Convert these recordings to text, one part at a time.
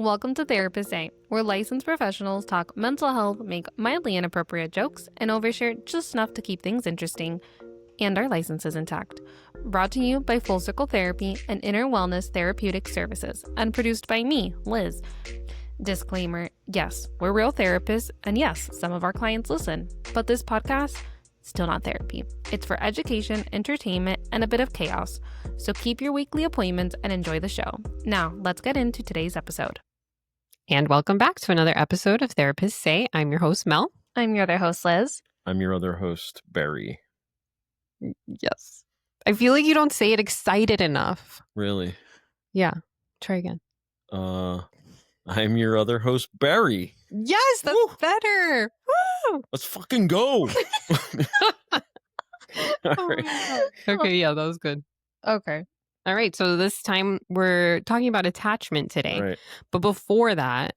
Welcome to Therapist Say, where licensed professionals talk mental health, make mildly inappropriate jokes, and overshare just enough to keep things interesting and our licenses intact. Brought to you by Full Circle Therapy and Inner Wellness Therapeutic Services, and produced by me, Liz. Disclaimer, yes, we're real therapists, and yes, some of our clients listen, but this podcast, still not therapy. It's for education, entertainment, and a bit of chaos. So keep your weekly appointments and enjoy the show. Now, let's get into today's episode. And welcome back to another episode of Therapists Say. I'm your host, Mel. I'm your other host, Liz. I'm your other host, Barry. Yes. I feel like you don't say it excited enough. Really? Yeah. Try again. I'm your other host, Barry. Yes, that's Woo! better. Woo! Let's fucking go. All right. Okay, yeah, that was good. Okay. All right, so this time we're talking about attachment today. Right. But before that,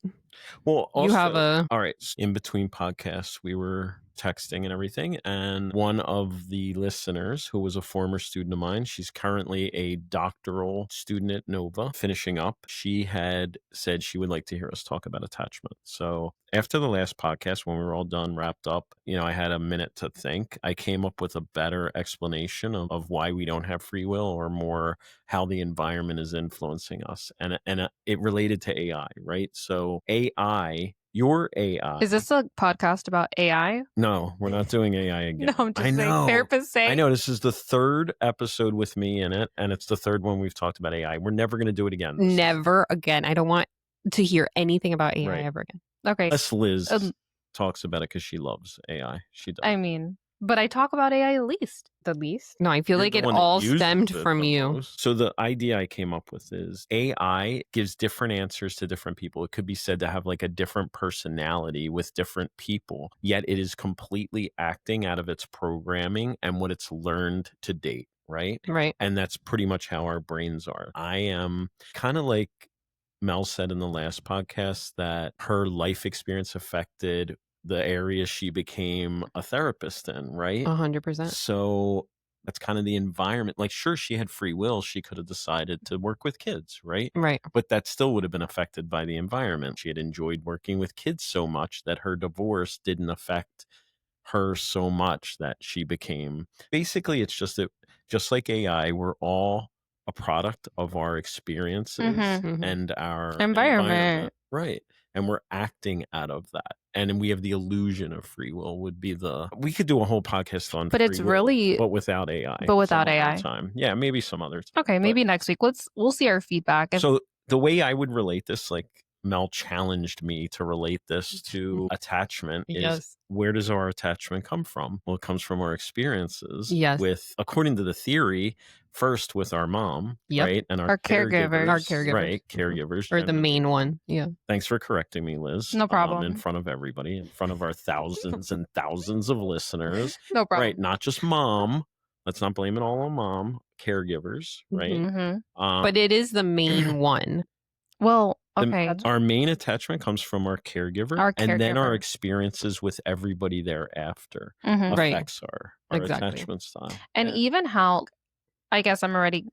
Well, also, you have a... all right. In between podcasts, we were texting and everything. And one of the listeners, who was a former student of mine, she's currently a doctoral student at Nova, finishing up. She had said she would like to hear us talk about attachment. So after the last podcast, when we were all done, wrapped up, I had a minute to think. I came up with a better explanation of why we don't have free will, or more how the environment is influencing us. And it related to AI, right? So AI... Your AI. Is this a podcast about AI? No, we're not doing AI again. No, I'm just saying Therapists Say. I know. This is the third episode with me in it, and it's the third one we've talked about AI. We're never going to do it again. Never again. I don't want to hear anything about AI ever again. Okay. Unless Liz talks about it because she loves AI. She does. I mean, but I talk about AI the least. No, I feel You're like the it one that all uses stemmed it from the you. most. So the idea I came up with is AI gives different answers to different people. It could be said to have like a different personality with different people, yet it is completely acting out of its programming and what it's learned to date, right? Right. And that's pretty much how our brains are. I am kind of like Mel said in the last podcast, that her life experience affected the area she became a therapist in, right? 100%. So that's kind of the environment. Like, sure, she had free will. She could have decided to work with kids, right? Right. But that still would have been affected by the environment. She had enjoyed working with kids so much that her divorce didn't affect her so much that she became... Basically, it's just that, just like AI, we're all a product of our experiences and our Environment. Right. And we're acting out of that. And we have the illusion of free will we could do a whole podcast on But free it's will, really... but without AI. But without some AI. other time. Yeah, maybe some other time. Okay, maybe next week. We'll see our feedback. So the way I would relate this, like Mel challenged me to relate this to attachment, is where does our attachment come from? Well, it comes from our experiences with, according to the theory, first with our mom, right? And our caregivers. Our caregivers. Right, caregivers. Or the main one, yeah. Thanks for correcting me, Liz. No problem. In front of everybody, in front of our thousands and thousands of listeners. No problem. Right, not just mom. Let's not blame it all on mom. Caregivers, right? Mm-hmm. But it is the main one. Well, okay. Our main attachment comes from our caregiver, and then our experiences with everybody thereafter affects our attachment style. And even how, I guess I'm already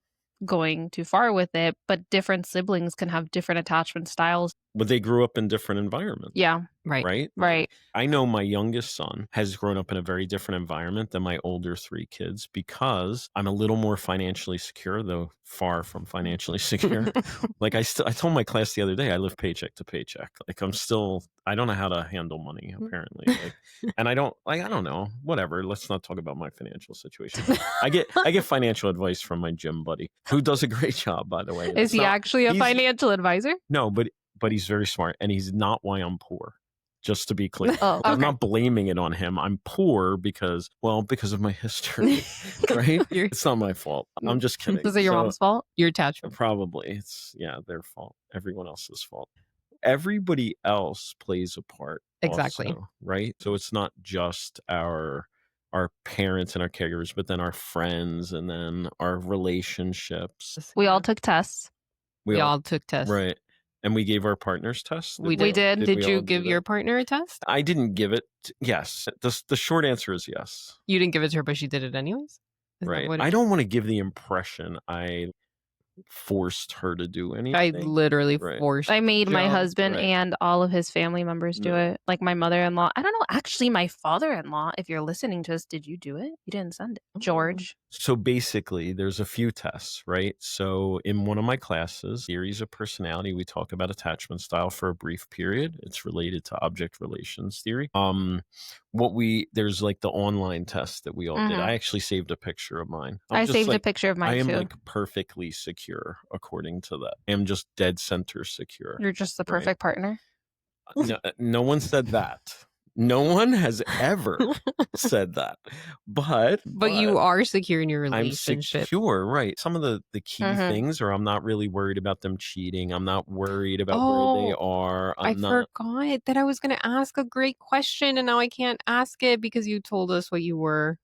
going too far with it, but different siblings can have different attachment styles. But they grew up in different environments. Yeah. Right? Right. I know my youngest son has grown up in a very different environment than my older three kids, because I'm a little more financially secure, though far from financially secure. Like I told my class the other day, I live paycheck to paycheck. Like I don't know how to handle money, apparently. And I don't know, whatever. Let's not talk about my financial situation. I get financial advice from my gym buddy, who does a great job, by the way. Is he actually a financial advisor? No, but he's very smart, and he's not why I'm poor. Just to be clear. I'm not blaming it on him. I'm poor because of my history, right? It's not my fault. I'm just kidding. Is it your mom's fault? Your attachment? Probably. It's, their fault. Everyone else's fault. Everybody else plays a part. Exactly. Also, right? So it's not just our parents and our caregivers, but then our friends, and then our relationships. We all took tests. We all took tests. Right. And we gave our partners tests. We did. Did you give your partner a test? I didn't give it. Yes. The short answer is yes. You didn't give it to her, but she did it anyways? Right. I don't want to give the impression forced her to do I anything. literally Right. forced I made my Joe. husband Right. and all of his family members do No. it. Like my mother-in-law. I don't know. Actually, my father-in-law, if you're listening to us, did you do it? You didn't send it. George. So basically, there's a few tests, right? So in one of my classes, theories of personality, we talk about attachment style for a brief period. It's related to object relations theory. There's like the online test that we all did. I actually saved a picture of mine. I saved a picture of I mine am too. like perfectly secure according to that. I am just dead center secure. You're just the Right. perfect partner. No one said that. No one has ever said that. But you are secure in your I'm relationship. secure, right? Some of the key Mhm. things are I'm not really worried about them cheating. I'm not worried about where they are. I forgot that I was going to ask a great question and now I can't ask it because you told us what you were.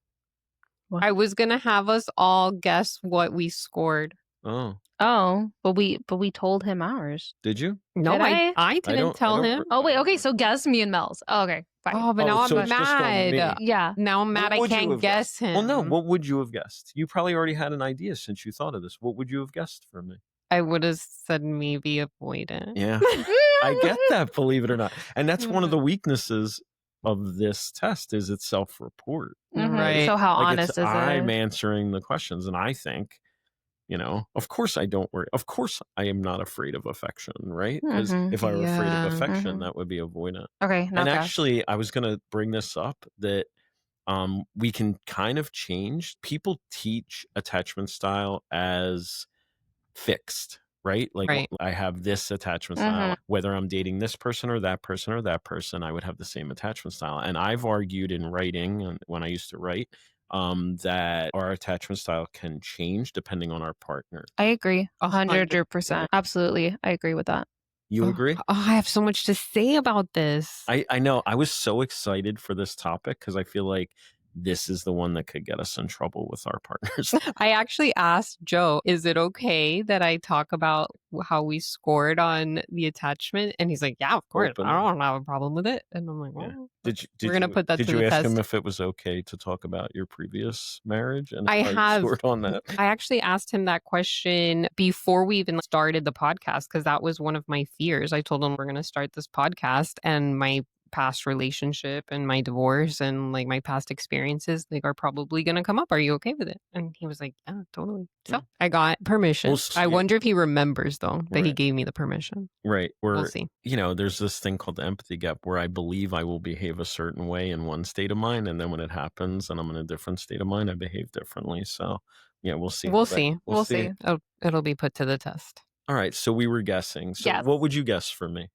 What? I was going to have us all guess what we scored. Oh, Oh, but we told him ours. did you? No, Did I? I didn't tell don't him. Oh wait, okay, so guess me and Mel's. Oh, okay, fine. Oh, but Oh, now so I'm it's just on me. mad. Yeah. Now I'm mad What I would you can't have guess him. Well, no. What would you have guessed? You probably already had an idea since you thought of this. What would you have guessed for me? I would have said maybe avoidant. Yeah, I get that. Believe it or not, and that's one of the weaknesses of this test is it's self-report. Mhm. Right. So how Like honest is I'm it? answering the questions, and I think, of course I don't worry. Of course I am not afraid of affection, right? Because Mhm. if I were afraid of Yeah. affection, Mhm. that would be avoidant. Okay, now And guess. actually, I was going to bring this up that we can kind of change. People teach attachment style as fixed, right? Like Right. I have this attachment style. Whether I'm dating this person or that person or that person, I would have the same attachment style. And I've argued in writing, and when I used to write, that our attachment style can change depending on our partner. I agree. 100%. 100%. Absolutely. I agree with that. You agree? I have so much to say about this. I know. I was so excited for this topic because I feel like this is the one that could get us in trouble with our partners. I actually asked Joe, is it okay that I talk about how we scored on the attachment? And he's like, yeah, of course. Openly. I don't have a problem with it. And I'm like, well, we're going to put that to the Did you ask test. him if it was okay to talk about your previous marriage and I how you have. scored on that? I actually asked him that question before we even started the podcast because that was one of my fears. I told him we're going to start this podcast and my past relationship and my divorce and like my past experiences like are probably going to come up. Are you okay with it? And he was like, yeah, totally. So I got permission. I wonder if he remembers though that he gave me the permission. Right. We'll see. There's this thing called the empathy gap where I believe I will behave a certain way in one state of mind, and then when it happens and I'm in a different state of mind, I behave differently. So yeah, we'll see. We'll see. We'll see. It'll be put to the test. All right. So we were guessing. So Yes. what would you guess for me?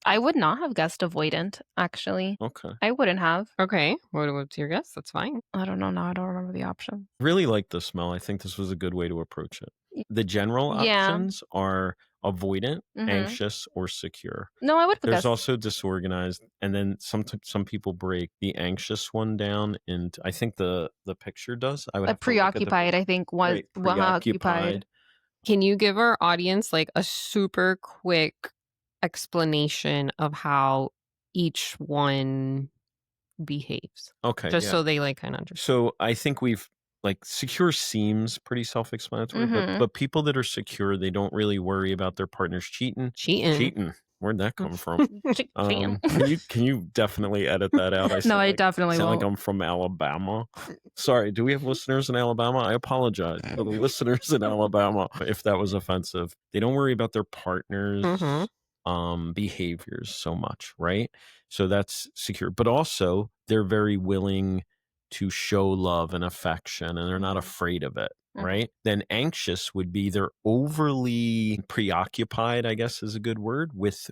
I would not have guessed avoidant, actually. Okay. I wouldn't have. Okay. What's your guess? That's fine. I don't know now. I don't remember the option. Really like this, Mel. I think this was a good way to approach it. The general options are avoidant, anxious, or secure. No, I would have There's guessed. also disorganized, and then some people break the anxious one down into, I think the picture does. I would have to look at the preoccupied, I think, was Right, preoccupied. Can you give our audience like a super quick explanation of how each one behaves? Okay, Just yeah. so they like kind of understand. So I think we've secure seems pretty self-explanatory, but people that are secure, they don't really worry about their partners cheating. Cheating. Where'd that come from? Can you definitely edit that out? I definitely sound won't. like I'm from Alabama. Sorry, do we have listeners in Alabama? I apologize to the listeners in Alabama if that was offensive. They don't worry about their partners' behaviors so much, right? So that's secure. But also they're very willing to show love and affection, and they're not afraid of it. Right. Then anxious would be they're overly preoccupied, I guess is a good word, with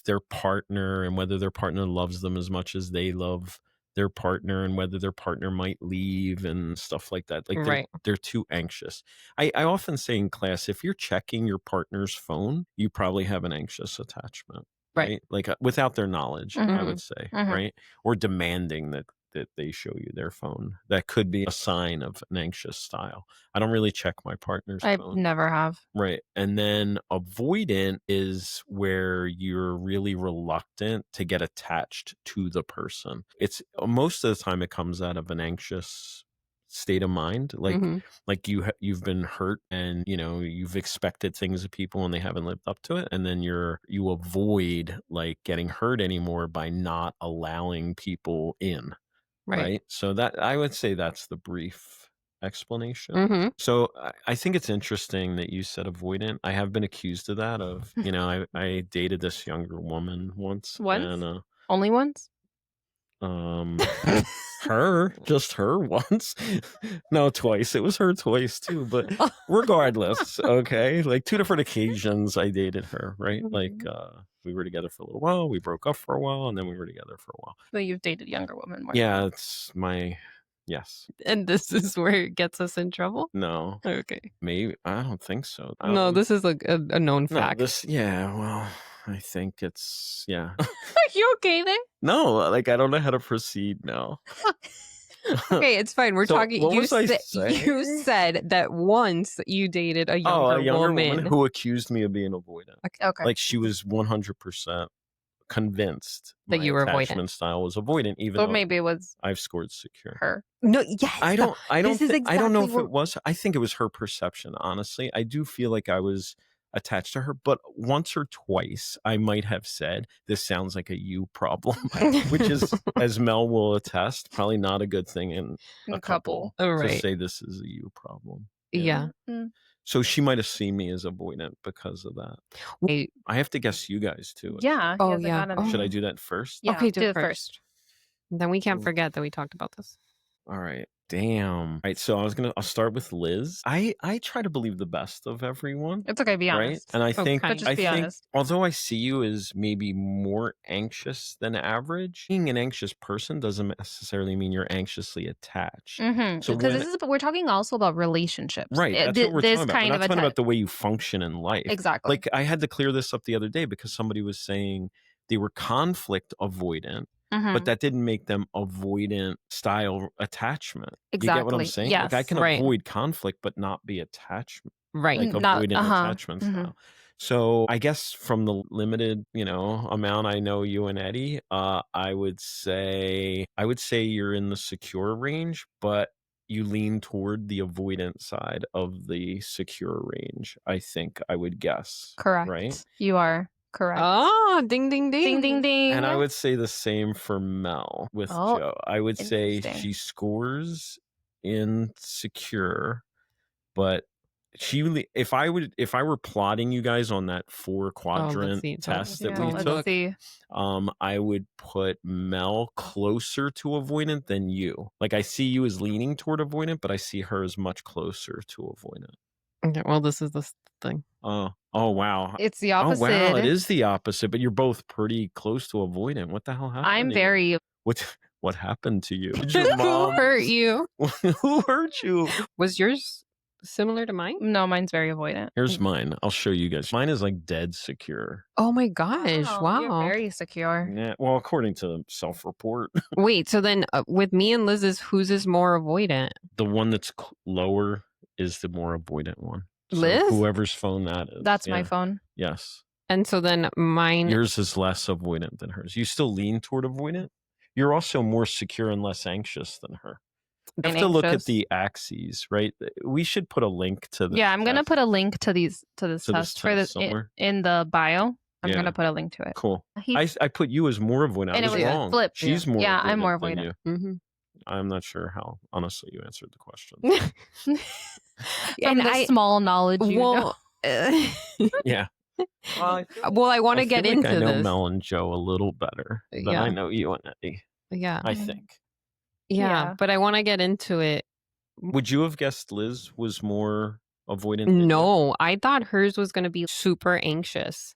their partner and whether their partner loves them as much as they love their partner and whether their partner might leave and stuff like that. Like they're too anxious. I often say in class, if you're checking your partner's phone, you probably have an anxious attachment. Right. Like without their knowledge, I would say. Right. Or demanding that they show you their phone. That could be a sign of an anxious style. I don't really check my partner's phone. I never have. Right. And then avoidant is where you're really reluctant to get attached to the person. It's most of the time it comes out of an anxious state of mind. Like Mhm. like you've been hurt, and you've expected things of people and they haven't lived up to it, and then you avoid like getting hurt anymore by not allowing people in. Right. So that, I would say, that's the brief explanation. Mhm. So I think it's interesting that you said avoidant. I have been accused of that. I dated this younger woman once. Once? And Only once? just her once. No, twice. It was her twice too, but regardless, okay, like 2 different occasions I dated her, right? Like we were together for a little while, we broke up for a while, and then we were together for a while. So you've dated younger women more. Yeah, it's my yes. And this is where it gets us in trouble? No, Okay. maybe, I don't think so. No, this is like a known no, fact. well, I think it's Are you okay there? no, like I don't know how to proceed now. Okay, it's fine. We're So, talking. what You was I said saying? you said that once you dated a younger, a younger woman woman. who accused me of being avoidant. Okay. Like she was 100% convinced That my you were avoidant. attachment style was avoidant, even So though maybe it was I've scored secure. her. No, yes. I don't This is I don't know exactly if it was. I think it was her perception, honestly. I do feel like I was attached to her, but once or twice I might have said, this sounds like a you problem, which is, as Mel will attest, probably not a good thing in a couple Oh, to right. say this is a you problem. Yeah. Mm. So she might have seen me as avoidant because of that. Wait. I have to guess you guys too. Yeah. Oh, he hasn't yeah. gotten it. Should I do that first? Yeah, Okay, do it first. Then we can't Ooh. forget that we talked about this. All right. Damn. All right. So I'll start with Liz. I try to believe the best of everyone. It's okay, be Right. honest. And I think, Okay. But just be honest. although I see you as maybe more anxious than average, being an anxious person doesn't necessarily mean you're anxiously attached. Mm-hmm. So Because we're talking also about relationships. Right. That's what we're talking about. We're not talking atta- about the way you function in life. Exactly. Like I had to clear this up the other day because somebody was saying they were conflict avoidant, Mhm. but that didn't make them avoidant style attachment. Exactly. You get what I'm saying? Yes. Like I can Right. avoid conflict, but not be attachment, Right. like Not- avoidant attachment Mhm. style. So I guess from the limited, amount I know you and Eddie, I would say you're in the secure range, but you lean toward the avoidant side of the secure range. I think I would guess. Correct. Right? You are correct. Oh, ding, ding, ding. Ding, ding, ding. And I would say the same for Mel with Oh, Joe. I would say interesting. she scores in secure, but if I were plotting you guys on that 4-quadrant see. test that Yeah, we let's took, see. I would put Mel closer to avoidant than you. Like I see you as leaning toward avoidant, but I see her as much closer to avoidant. Okay, well, this is the thing. Oh wow. It's the Oh opposite. wow, it is the opposite, but you're both pretty close to avoidant. What the hell happened? I'm to you? very. What happened to you? Did your Who mom hurt you? Who hurt you? Was yours similar to mine? No, mine's very avoidant. Here's mine. I'll show you guys. Mine is like dead secure. Oh my gosh! Wow. You're very secure. Yeah, well, according to self-report, Wait, so then with me and Liz's, whose is more avoidant? the one that's lower is the more avoidant one. So Liz? whoever's phone that is. That's yeah. my phone. Yes. And so then mine. Yours is less avoidant than hers. You still lean toward avoidant. You're also more secure and less anxious than her. You have to look at the axes, right? We should put a link to this. Yeah, I'm gonna put a link to this this test for test this somewhere. in the bio. I'm Yeah. gonna put a link to it. Cool. He- I put you as more avoidant. And I it was was wrong. flipped. She's more. Yeah, I'm more than avoidant. you. Mm-hmm. I'm not sure how honestly you answered the question. From the small knowledge you know. Yeah. Well, I want to get into I know this. Mel and Joe a little better than Yeah. I know you and Eddie. Yeah. I think. Yeah, but I want to get into it. Would you have guessed Liz was more avoidant? than you? No, I thought hers was going to be super anxious.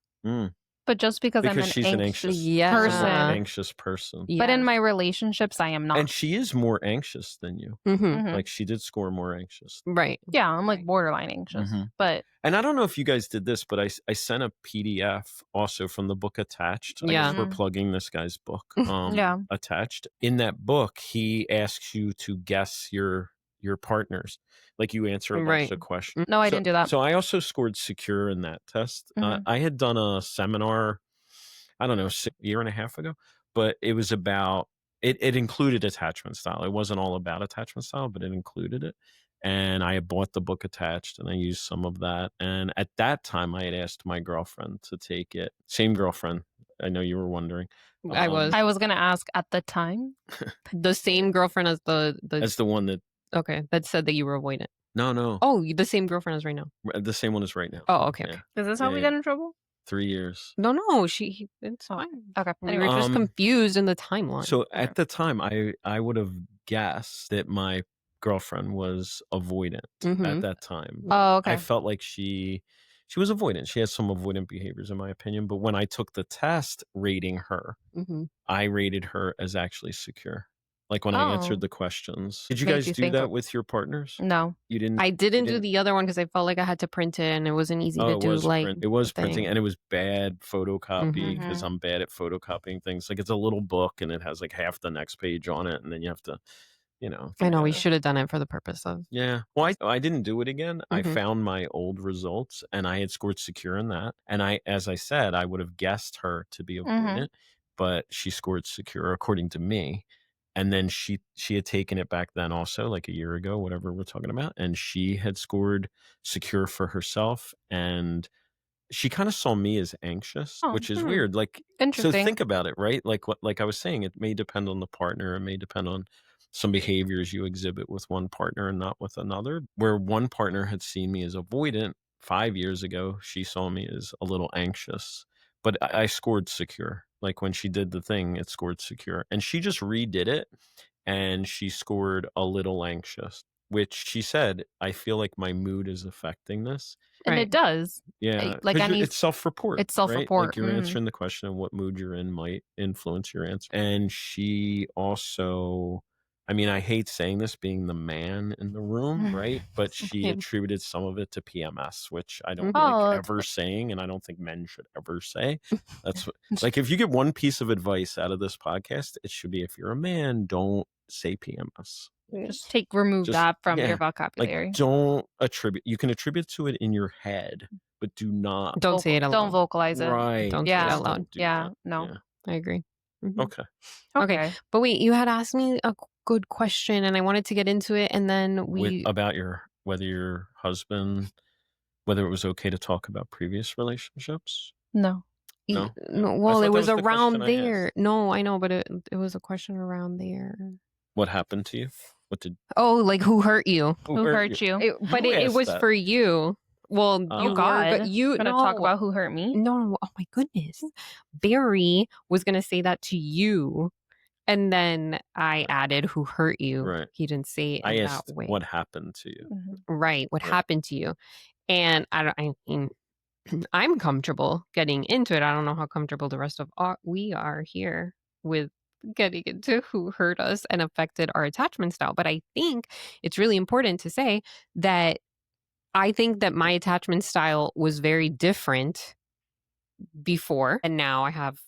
But just because I'm Because she's an anxious person. anxious person. But in my relationships, I am not. And she is more anxious than you. Mhm. Like she did score more anxious. Right. Yeah, I'm like borderline anxious. Mhm. But And I don't know if you guys did this, but I sent a PDF also from the book Attached. I Yeah. guess we're plugging this guy's book. Yeah. Attached. In that book, he asks you to guess your partners. Like you answer a bunch Right. of questions. no, I didn't do that. So I also scored secure in that test. Mhm. I had done a seminar, I don't know, a year and a half ago, but it was about it included attachment style. It wasn't all about attachment style, but it included it. And I had bought the book Attached, and I used some of that. And at that time, I had asked my girlfriend to take it. Same girlfriend. I know you were wondering. I was I was going to ask at the time. the same girlfriend as As the one that. Okay, that said that you were avoidant. No. Oh, the same girlfriend as right now. The same one as right now. Oh, okay. Yeah. Okay. Is this how Yeah, we yeah. got in trouble? 3 years. No, it's fine. Okay. We were just confused in the timeline. So at the time, I would have guessed that my girlfriend was avoidant at that time. Oh, okay. I felt like she was avoidant. She has some avoidant behaviors, in my opinion. But when I took the test rating her, I rated her as actually secure. Like when I answered the questions. Did you Made guys you do think that of- with your partners? No. You didn't? I didn't you do the other one because I felt like I had to print it and it wasn't easy to it do. was Like it was the printing, thing. and it was bad photocopy because Mhm. I'm bad at photocopying things. Like it's a little book and it has like half the next page on it, and then you have to, I know we yeah. should have done it for the purpose of. Yeah. Well, I didn't do it again. I Mhm. found my old results and I had scored secure in that. And as I said, I would have guessed her to be avoidant, but she scored secure according to me. And then she had taken it back then also, like a year ago, whatever we're talking about. And she had scored secure for herself. And she kind of saw me as anxious, Oh, which is weird. Like, so Interesting. think about it, right? Like I was saying, it may depend on the partner. It may depend on some behaviors you exhibit with one partner and not with another. Where one partner had seen me as avoidant 5 years ago, she saw me as a little anxious. But I scored secure. Like when she did the thing, it scored secure. And she just redid it and she scored a little anxious, which she said, I feel like my mood is affecting this. And Right. it does. Yeah, Like 'cause any- it's self-report. it's Right? self-report, Like you're mhm. answering the question of what mood you're in might influence your answer. And she also, I mean, I hate saying this being the man in the room, right? But she Yeah. attributed some of it to PMS, which I don't Mhm. Oh, like it's ever saying, and I don't think men should ever say. That's what, like if you get one piece of advice out of this podcast, it should be if you're a man, don't say PMS. Just remove Just- that from yeah, your vocabulary. Like don't attribute. You can attribute to it in your head, but do not. Don't say it out Don't loud. vocalize it. Right. Don't say Yeah. it out loud. Don't do Yeah. that. No. Yeah. I agree. Mhm. Okay. Okay. But wait, you had asked me a good question and I wanted to get into it, and then About whether your husband, whether it was okay to talk about previous relationships. No. No? No, I well, thought it that was was the around question I there. No, I know, but it was a question around there. What happened to you? What did Oh, like who hurt you? Who hurt you? But Who it asked was that? for you. Well, Oh. you You God. were you Gonna no, talk about who hurt me? no. Oh my goodness, Barry was gonna say that to you, and then I added who hurt you. Right. He didn't say it I in asked that way. what happened to you? Mhm. Right. What Right. happened to you? And I mean, I'm comfortable getting into it. I don't know how comfortable the rest of we are here with getting into who hurt us and affected our attachment style. But I think it's really important to say that I think that my attachment style was very different before, and now I have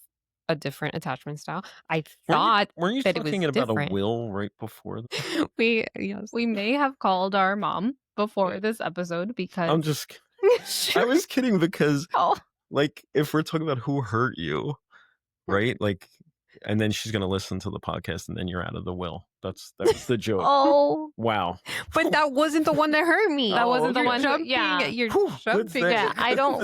a different attachment style. I thought Weren't you that it was talking about different. a will right before that? We may have called our mom before this episode because I'm just I was kidding because Oh. like if we're talking about who hurt you, right? Like and then she's gonna listen to the podcast and then you're out of the will. That's the joke. Oh. Wow. But that wasn't the one that hurt me. That wasn't the You're one who- jumping, yeah. You're Whew, good jumping. thing. Yeah, I don't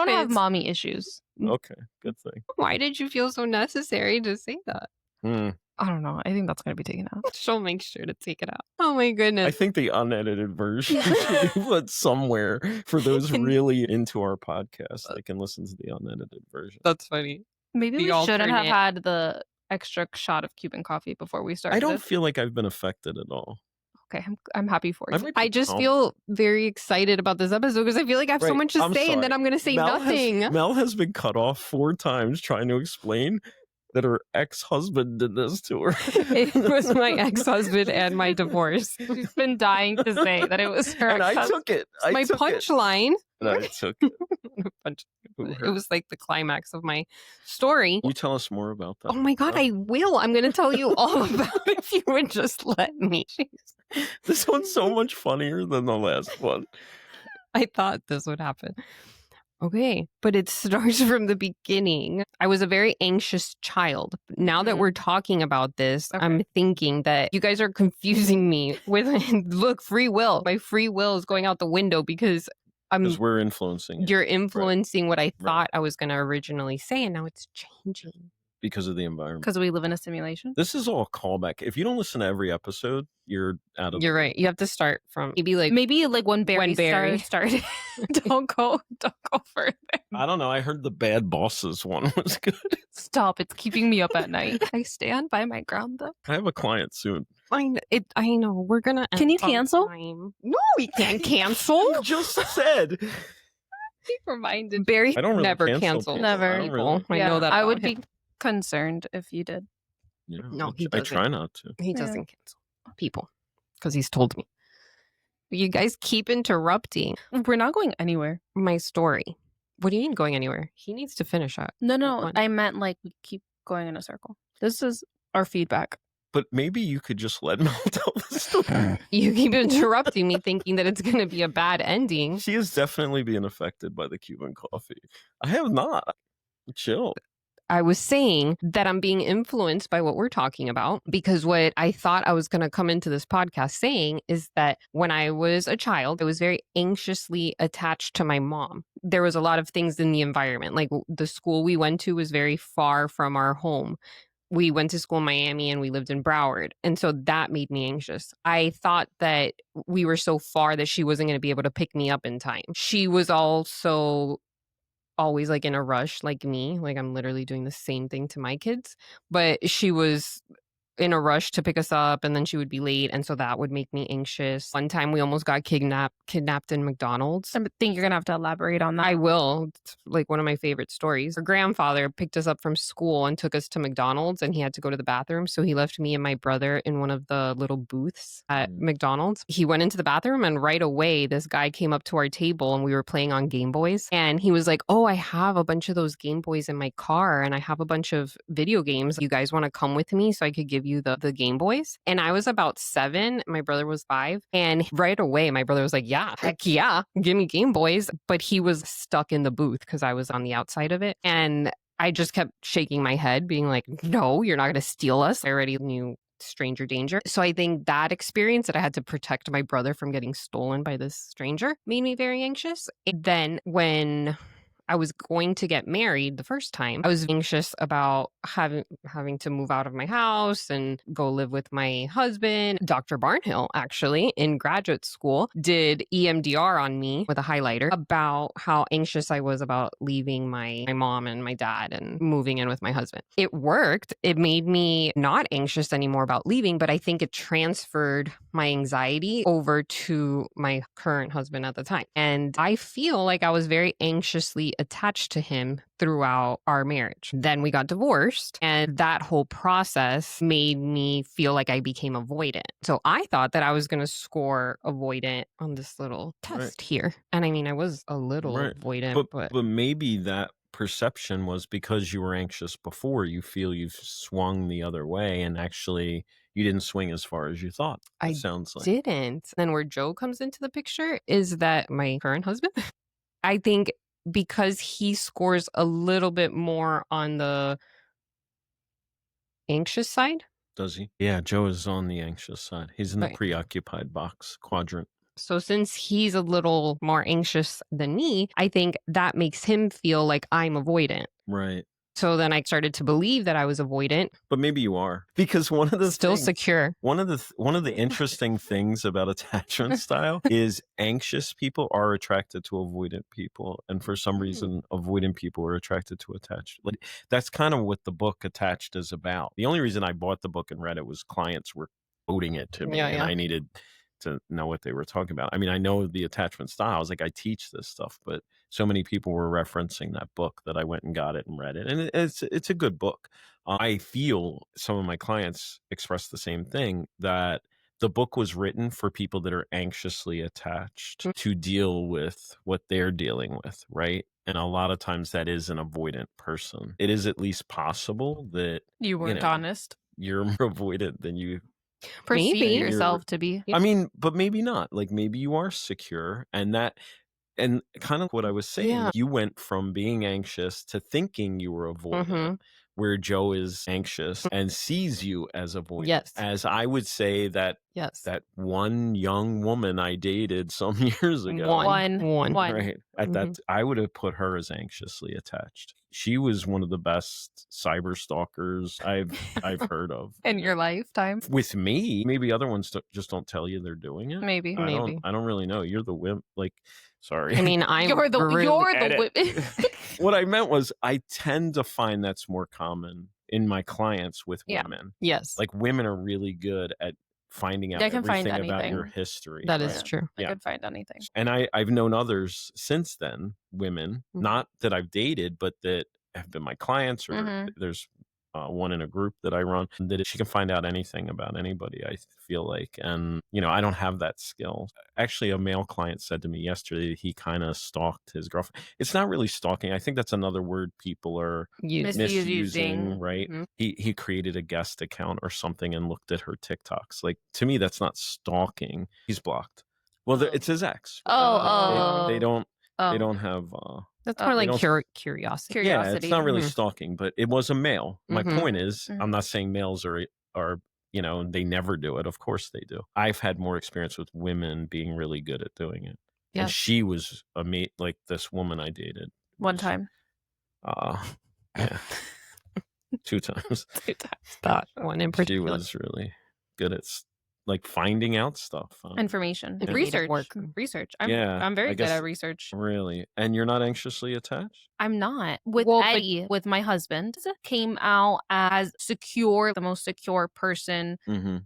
have Fits. mommy issues. Okay, good thing. Why did you feel so necessary to say that? Hmm. I don't know. I think that's gonna be taken out. She'll make sure to take it out. Oh my I goodness. think the unedited version should be put somewhere for those really into our podcast. They can listen to the unedited version. That's funny. Maybe The we shouldn't have alternate. had the extra shot of Cuban coffee before we started. I don't this. feel like I've been affected at all. Okay, I'm happy for you. I might be I just calm. feel very excited about this episode because I feel like I have so Right, much to I'm say, and then sorry. I'm going to say Mel nothing. Mel has been cut off 4 times trying to explain that her ex-husband did this to her. It was my ex-husband and my divorce. She's been dying to say that it was her. and I ex-husband. took it. My punchline. And I took it. Who It hurt? was like the climax of my story. You tell us more about that. Oh my God, I will. I'm going to tell you all about it if you would just let me. Jeez. This one's so much funnier than the last one. I thought this would happen. Okay, but it starts from the beginning. I was a very anxious child. Now that we're talking about this, I'm thinking that you guys are confusing me with, look, free will. My free will is going out the window because we're influencing it. You're influencing what I thought I was going to originally say, and now it's changing. Because of the environment. Because we live in a simulation. This is all callback. If you don't listen to every episode, you're out of. You're right. You have to start from maybe like when Barry started. Don't go further. I don't know. I heard the Bad Bosses one was good. Stop! It's keeping me up at night. I stand by my ground though. I have a client soon. I know. We're gonna. Can you cancel? No, we can't cancel. You just said. He reminded Barry. I don't really never cancel. Never. I know that. I would be concerned if you did. Yeah, no, I try not to. He doesn't cancel people because he's told me. You guys keep interrupting. We're not going anywhere. My story. What do you mean going anywhere? He needs to finish up. No. I meant like we keep going in a circle. This is our feedback. But maybe you could just let Mel tell the story. You keep interrupting me thinking that it's going to be a bad ending. She is definitely being affected by the Cuban coffee. I have not. Chill. I was saying that I'm being influenced by what we're talking about because what I thought I was going to come into this podcast saying is that when I was a child, I was very anxiously attached to my mom. There was a lot of things in the environment. Like the school we went to was very far from our home. We went to school in Miami and we lived in Broward. And so that made me anxious. I thought that we were so far that she wasn't going to be able to pick me up in time. She was also always like in a rush like me. Like I'm literally doing the same thing to my kids. But she was in a rush to pick us up and then she would be late. And so that would make me anxious. One time we almost got kidnapped in McDonald's. I think you're going to have to elaborate on that. I will. It's like one of my favorite stories. Her grandfather picked us up from school and took us to McDonald's and he had to go to the bathroom. So he left me and my brother in one of the little booths at McDonald's. He went into the bathroom and right away this guy came up to our table and we were playing on Game Boys. And he was like, oh, I have a bunch of those Game Boys in my car and I have a bunch of video games. You guys want to come with me so I could give you the Game Boys? And I was about 7. My brother was 5. And right away, my brother was like, yeah, heck yeah, give me Game Boys. But he was stuck in the booth because I was on the outside of it. And I just kept shaking my head, being like, no, you're not going to steal us. I already knew stranger danger. So I think that experience that I had to protect my brother from getting stolen by this stranger made me very anxious. And then when I was going to get married the first time, I was anxious about having to move out of my house and go live with my husband. Dr. Barnhill, actually, in graduate school, did EMDR on me with a highlighter about how anxious I was about leaving my mom and my dad and moving in with my husband. It worked. It made me not anxious anymore about leaving, but I think it transferred my anxiety over to my current husband at the time. And I feel like I was very anxiously attached to him throughout our marriage. Then we got divorced, and that whole process made me feel like I became avoidant. So I thought that I was going to score avoidant on this little test here. And I mean, I was a little avoidant, but maybe that perception was because you were anxious before. You feel you've swung the other way, and actually you didn't swing as far as you thought. It sounds like didn't. Then where Joe comes into the picture is that my current husband, I think because he scores a little bit more on the anxious side. Does he? Yeah, Joe is on the anxious side. He's in the preoccupied box quadrant. So since he's a little more anxious than me, I think that makes him feel like I'm avoidant. Right. So then I started to believe that I was avoidant. But maybe you are. Because one of the secure. One of the interesting things about attachment style is anxious people are attracted to avoidant people. And for some reason, avoidant people are attracted to attached. Like that's kind of what the book Attached is about. The only reason I bought the book and read it was clients were quoting it to me and I needed to know what they were talking about. I mean, I know the attachment styles, like I teach this stuff, but so many people were referencing that book that I went and got it and read it. And it's a good book. I feel some of my clients express the same thing, that the book was written for people that are anxiously attached to deal with what they're dealing with, right? And a lot of times that is an avoidant person. It is at least possible that you weren't honest. You're more avoidant than you perceive yourself to be. I mean, but maybe not. Like maybe you are secure, and that And kind of what I was saying, Yeah. you went from being anxious to thinking you were avoidant, where Joe is anxious and sees you as avoidant. Yes. As I would say that Yes. that one young woman I dated some years ago. One. Right. At that, I would have put her as anxiously attached. She was one of the best cyber stalkers I've heard of. In your lifetime? With me, maybe other ones just don't tell you they're doing it. Maybe. I don't really know. You're the wimp. Like, sorry. I mean, I'm You're the Edit. women. What I meant was I tend to find that's more common in my clients with women. Yes. Like, women are really good at finding out They can find everything about your anything. history. That is true. I could find anything. And I've known others since then, women, not that I've dated, but that have been my clients, or there's one in a group that I run, that she can find out anything about anybody, I feel like. And, I don't have that skill. Actually, a male client said to me yesterday that he kind of stalked his girlfriend. It's not really stalking. I think that's another word people are misusing, right? He created a guest account or something and looked at her TikToks. Like, to me, that's not stalking. He's blocked. Well, it's his ex. They don't have... That's more like curiosity. Yeah, it's not really stalking, but it was a male. My point is, I'm not saying males are they never do it. Of course they do. I've had more experience with women being really good at doing it. Yes. And she was like this woman I dated. One time. Yeah. 2 times. 2 times. That one in particular. She was really good at like finding out stuff. Information. Yeah. Research. I'm very good at research. Really? And you're not anxiously attached? I'm not. With Eddie, with my husband, came out as secure, the most secure person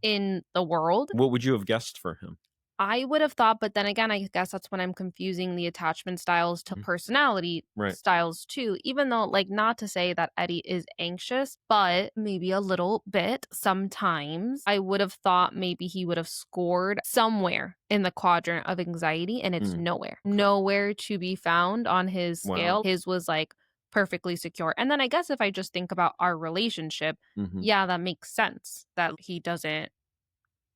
in the world. What would you have guessed for him? I would have thought, but then again, I guess that's when I'm confusing the attachment styles to personality styles too. Even though, like, not to say that Eddie is anxious, but maybe a little bit sometimes. I would have thought maybe he would have scored somewhere in the quadrant of anxiety, and it's nowhere to be found on his scale. Wow. His was like perfectly secure. And then I guess if I just think about our relationship, yeah, that makes sense that he doesn't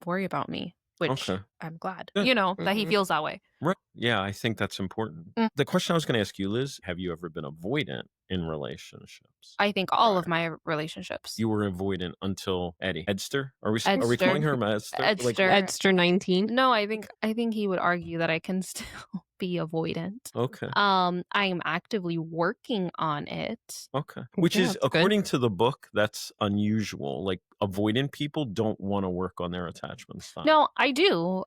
worry about me. Which I'm glad, that he feels that way. Right. Yeah, I think that's important. The question I was going to ask you, Liz, have you ever been avoidant in relationships? I think all of my relationships. You were avoidant until Eddie. Edster? Are we calling her Edster? Edster 19? No, I think he would argue that I can still be avoidant. Okay. I am actively working on it. Okay. Which is, according to the book, that's unusual. Like, avoidant people don't want to work on their attachment style. No, I do.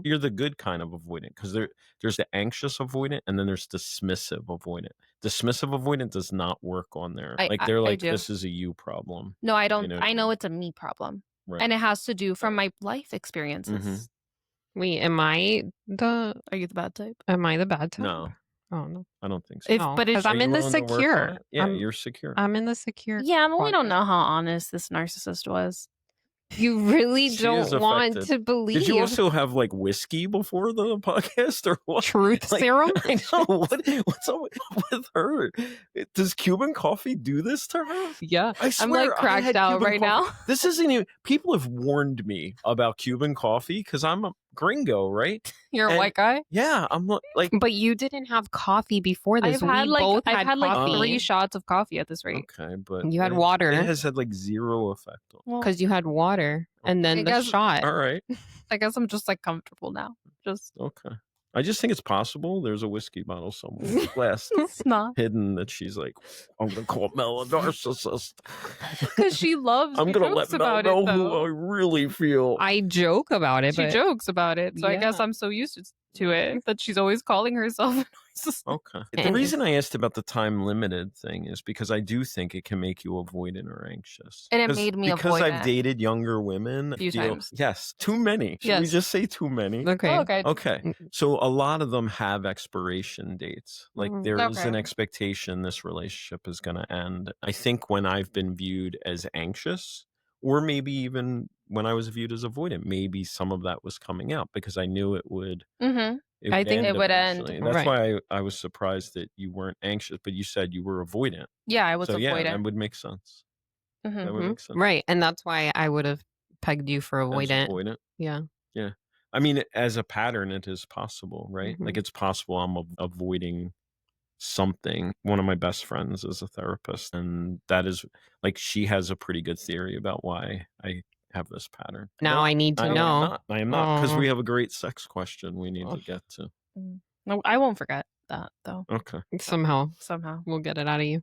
You're the good kind of avoidant, because there's the anxious avoidant, and then there's dismissive avoidant. Dismissive avoidant does not work on their... they're like, this is a you problem. No, I don't. I know it's a me problem. Right. And it has to do from my life experiences. Wait, am I the... Are you the bad type? Am I the bad type? No. Oh, no. I don't think so. But because I'm in the secure. Yeah, you're secure. I'm in the secure. Yeah, but we don't know how honest this narcissist was. You really don't want to believe. Did you also have like whiskey before the podcast or what? Truth serum? I know. What's up with her? Does Cuban coffee do this to her? Yeah. I swear, I'm like cracked out right now. This isn't even... People have warned me about Cuban coffee because I'm a gringo, right? You're a white guy? Yeah, I'm like... But you didn't have coffee before this. I've had like coffee. 3 shots of coffee at this rate. Okay, but... You had water. It has had like 0 effect on... Because you had water and then the shot. All right. I guess I'm just like comfortable now. Okay. I just think it's possible there's a whiskey bottle somewhere in the glass It's not. hidden that she's like, I'm going to call Mel a narcissist. Because she loves I'm going to let Mel know who I really feel. I joke about it. She jokes about it. So I guess I'm so used to it that she's always calling herself a narcissist. Okay. The reason I asked about the time limited thing is because I do think it can make you avoidant or anxious. And it made me avoidant. Because I've dated younger women. A few times. Yes. Too many. Should we just say too many? Okay. Okay. So a lot of them have expiration dates. Like there is an expectation this relationship is going to end. I think when I've been viewed as anxious, or maybe even when I was viewed as avoidant, maybe some of that was coming out because I knew it would. I think it would end. That's why I was surprised that you weren't anxious, but you said you were avoidant. Yeah, I was avoidant. Yeah, that would make sense. That would make sense. Right. And that's why I would have pegged you for avoidant. As avoidant. Yeah. Yeah. I mean, as a pattern, it is possible, right? Mhm. Like it's possible I'm avoiding something. One of my best friends is a therapist, and that is like she has a pretty good theory about why I have this pattern. Now Nope, I need to I am know. not. I am not, because Oh. we have a great sex question we need Oh. to get to. No, I won't forget that though. Okay. Somehow Somehow. we'll get it out of you.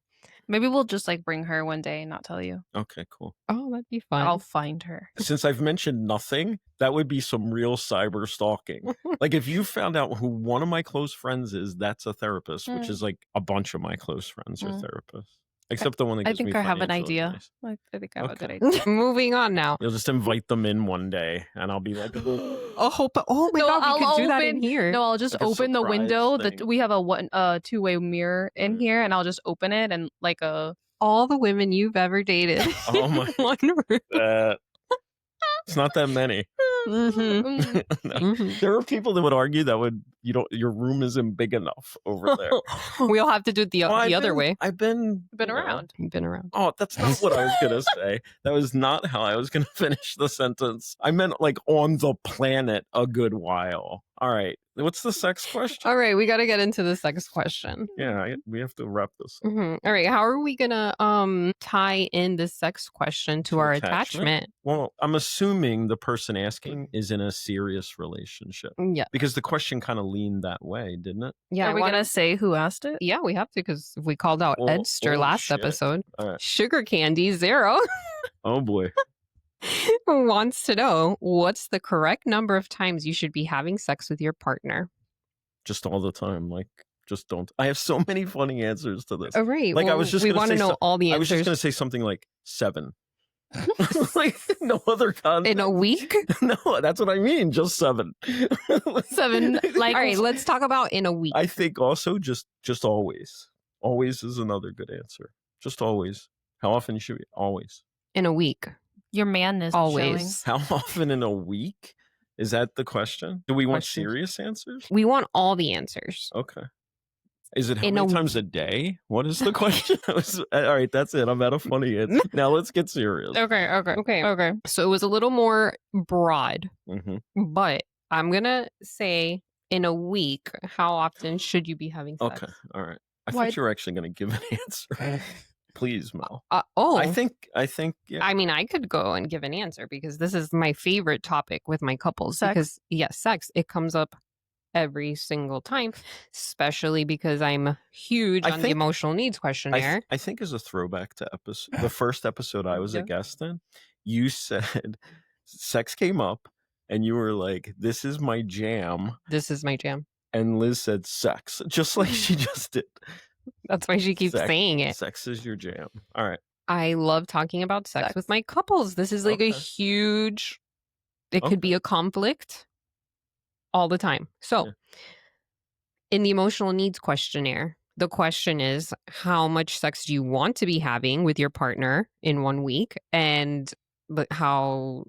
Maybe we'll just like bring her one day and not tell you. Okay, cool. Oh, that'd be fun. I'll find her. Since I've mentioned nothing, that would be some real cyber stalking. Like if you found out who one of my close friends is, that's a therapist, which is like a bunch of my close friends are therapists. Except the one that I gives me think I have an financial idea. advice. I think I have Okay. a good idea. Moving on now. You'll just invite them in one day, and I'll be like, Oh my No, god, we I'll could do that in here. No, I'll just Like a open the surprise window. thing. We have a two-way mirror in Right. here, and I'll just open it and like a. All the women you've ever dated. Oh my- in one room. it's not that many. Mhm. No. Mhm. There are people that would argue that your room isn't big enough over there. We'll have to do it the other way. I've been around. You've been around. Oh, that's not what I was gonna say. That was not how I was gonna finish the sentence. I meant like on the planet a good while. All right. What's the sex question? All right, we got to get into the sex question. Yeah, we have to wrap this up. All right, how are we gonna tie in this sex question to our attachment? Well, I'm assuming the person asking is in a serious relationship, Yeah, because the question kind of leaned that way, didn't it? yeah. Are we gonna say who asked it? Yeah, we have to, because we called out Edster last shit. episode. All right. Sugar Candy Zero Oh boy. wants to know what's the correct number of times you should be having sex with your partner. Just all the time. Like, just don't. I have so many funny answers to this. Oh, right. Like, I was just we gonna want to say know all the I was just answers going to say something like 7. Like, no other context. in a week. No, that's what I mean. Just 7. 7. Like, All right, let's talk about in a week. I think also just always. Always is another good answer. Just always. How often should we? Always. In a week. your manness Always. How often in a week? Is that the question? Do we want Question. serious answers? We want all the answers. Okay. Is it how In many a- times a day? What is the question? All right, that's it. I'm at a funny answer. Now let's get serious. Okay. So it was a little more broad, hmm but I'm going to say in a week, how often should you be having sex? Okay. All right. I Why- thought you were actually going to give an answer. Please, Mel. Oh, I think, yeah. I mean, I could go and give an answer because this is my favorite topic with my couples. Sex? Because, yes, sex, it comes up every single time, especially because I'm huge I on the think- emotional needs questionnaire. I think as a throwback to the first episode I was Yeah. a guest in, you said sex came up and you were like, this is my jam. This is my jam. And Liz said sex, just like she just did. That's why she keeps Sex. saying it. Sex is your jam. All right. I love talking about sex with my couples. This is like a Okay. huge, it Okay. could be a conflict all the time. So, Yeah. in the emotional needs questionnaire, the question is how much sex do you want to be having with your partner in 1 week? And how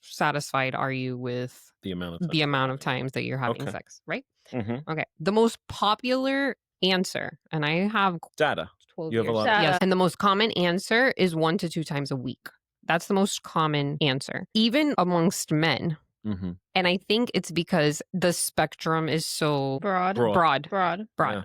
satisfied are you with The amount of time. the amount of times that you're having Okay. sex, right? Mm-hmm. Okay. The most popular answer, and I have Data. 12 You have a years. lot of- Yes. And the most common answer is 1 to 2 times a week. That's the most common answer, even amongst men. Mm-hmm. And I think it's because the spectrum is so broad. Broad. broad. Yeah.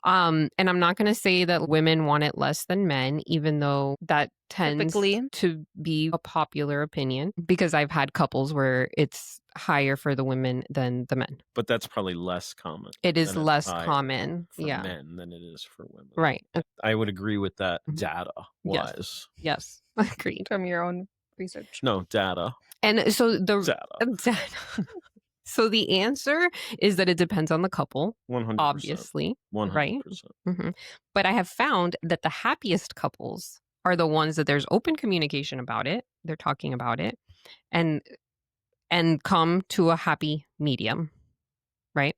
And I'm not going to say that women want it less than men, even though that tends Typically. to be a popular opinion, because I've had couples where it's higher for the women than the men. But that's probably less common. It is than it's less higher common. for Yeah. men than it is for women. Right. I would agree with that Mhm. data Yes. wise. Yes. Agreed. From your own research. No, data. And so the Data. so the answer is that it depends on the couple, 100%. obviously. 100%. right? But I have found that the happiest couples are the ones that there's open communication about it. They're talking about it and come to a happy medium, right?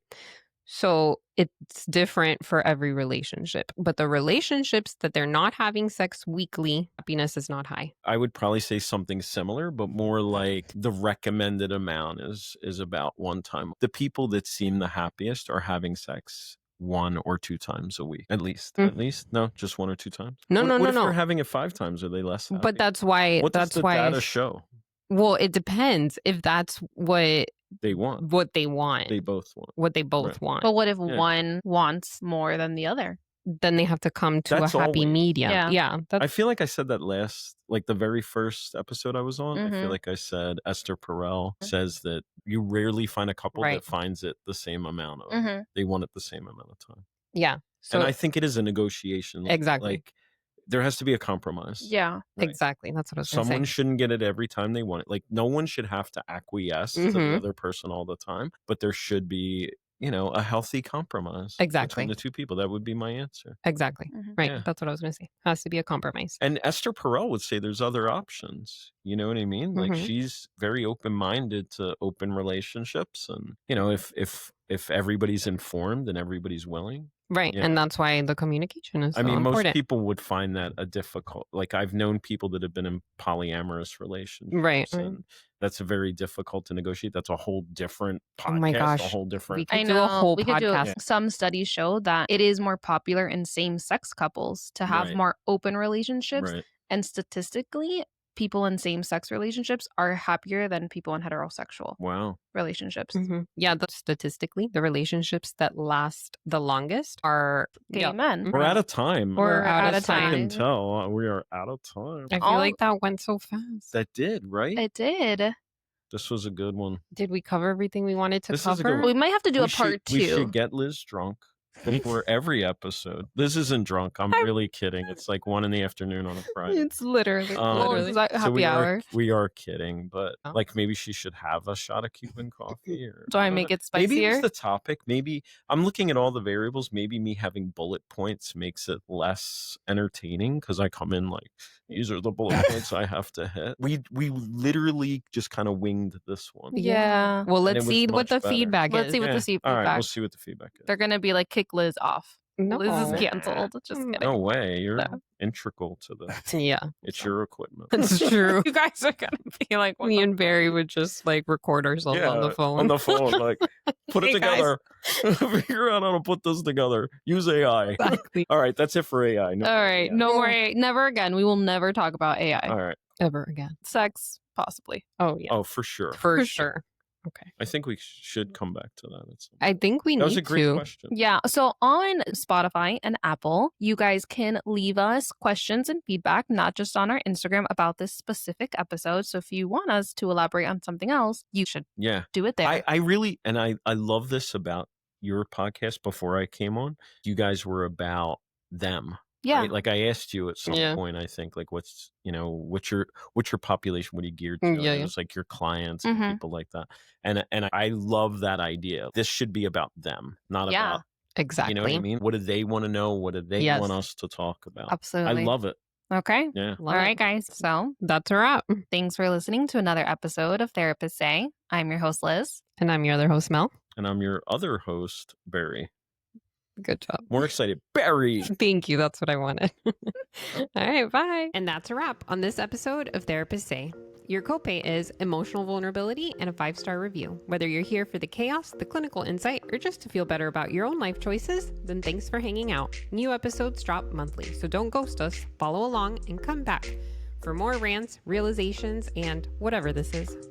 So it's different for every relationship. But the relationships that they're not having sex weekly, happiness is not high. I would probably say something similar, but more like the recommended amount is about 1 time. The people that seem the happiest are having sex 1 or 2 times a week, at least. Mm. At least, no, just 1 or 2 times. No, what if no. they're having it 5 times? Are they less happy? But that's why what that's does the why data show? well, it depends if that's what they want. what they want, They both want. what they both Right. want. But what if Yeah. one wants more than the other? Then they have to come to That's a happy always- medium. Yeah. Yeah. I feel like I said that like the very first episode I was on. I Mhm. feel like I said Esther Perel says that you rarely find a couple Right. that finds it the same amount of. Mhm. They want it the same amount of time. Yeah. So And I think it is a negotiation. Exactly. Like there has to be a compromise. Yeah. Right. exactly. That's what I was going to Someone say. shouldn't get it every time they want it. Like no one should have to acquiesce to the Mhm. other person all the time, but there should be, a healthy compromise Exactly. between the two people. That would be my answer. Exactly. Mhm. Right. Yeah. That's what I was going to say. Has to be a compromise. And Esther Perel would say there's other options. You know what I mean? Like Mhm. she's very open-minded to open relationships, and if everybody's informed and everybody's willing. Right. Yeah. And that's why the communication is so I mean, most important. people would find that a difficult. Like I've known people that have been in polyamorous relationships, Right. and that's very difficult to negotiate. That's a whole different podcast. Oh my gosh. A whole different. We could I do know. a whole we could do podcast. Some studies show that it is more popular in same-sex couples to have Right. more open relationships. Right. And statistically, people in same-sex relationships are happier than people in heterosexual Wow. relationships. Mhm. Yeah, statistically, the relationships that last the longest are Gay yeah. men. We're out of time. We're out of I time. can tell we are out of time. I feel All- like that went so fast. That did, right? It did. This was a good one. Did we cover everything we wanted to This is a good cover? one. We might have to do we a part should, We two. should get Liz drunk before every episode. Liz isn't drunk. I'm really kidding. It's like 1 PM on a Friday. It's literally, Um, Well, happy we hour. we are kidding, but Oh. like maybe she should have a shot of Cuban coffee. Or Do I don't make know. it Maybe spicier? it's the topic. Maybe I'm looking at all the variables. Maybe me having bullet points makes it less entertaining because I come in like these are the bullet points I have to hit. We literally just kind of winged this one. Yeah. Well, And let's it was see what much the better. feedback Let's is. see what Yeah. the feedback. All right, we'll see what the feedback is. They're gonna be like, kick Liz off. No. Liz is canceled. Just Mm. kidding. No way. You're No. integral to this. Yeah, It's your equipment. it's true. You guys are gonna be like, what Me the- and Barry would just like record ourselves on the phone. On the phone, like put it Hey, guys. together. Figure out how to put this together. Use AI. Exactly. All right, that's it for AI. No All more right, AI. no more. Never again. We will never talk about AI. All right. Ever again. Sex, possibly. Oh, yeah. Oh, for sure. For sure. Okay. I think we should come back to that. At some I think we that need was a great to. question. Yeah. So on Spotify and Apple, you guys can leave us questions and feedback, not just on our Instagram about this specific episode. So if you want us to elaborate on something else, you should Yeah. do it there. I really, and I love this about your podcast before I came on. You guys were about them. yeah. Right? Like I asked you at some Yeah. point, I think, like what's your population? What are you geared to? Yeah, And yeah. it was like your clients and Mhm. people like that. And I love that idea. This should be about them, not Yeah. about Exactly. you know what I mean? What do they want to know? What do they Yes. want us to talk about? Absolutely. I love it. Okay. Yeah. Love All it. right, guys. So That's a wrap. thanks for listening to another episode of Therapists Say. I'm your host, Liz. And I'm your other host, Mel. And I'm your other host, Barry. Good job. More excited. Barry. Thank you. That's what I wanted. All right. Bye. And that's a wrap on this episode of Therapists Say. Your copay is emotional vulnerability and a 5-star review. Whether you're here for the chaos, the clinical insight, or just to feel better about your own life choices, then thanks for hanging out. New episodes drop monthly, so don't ghost us. Follow along and come back for more rants, realizations, and whatever this is.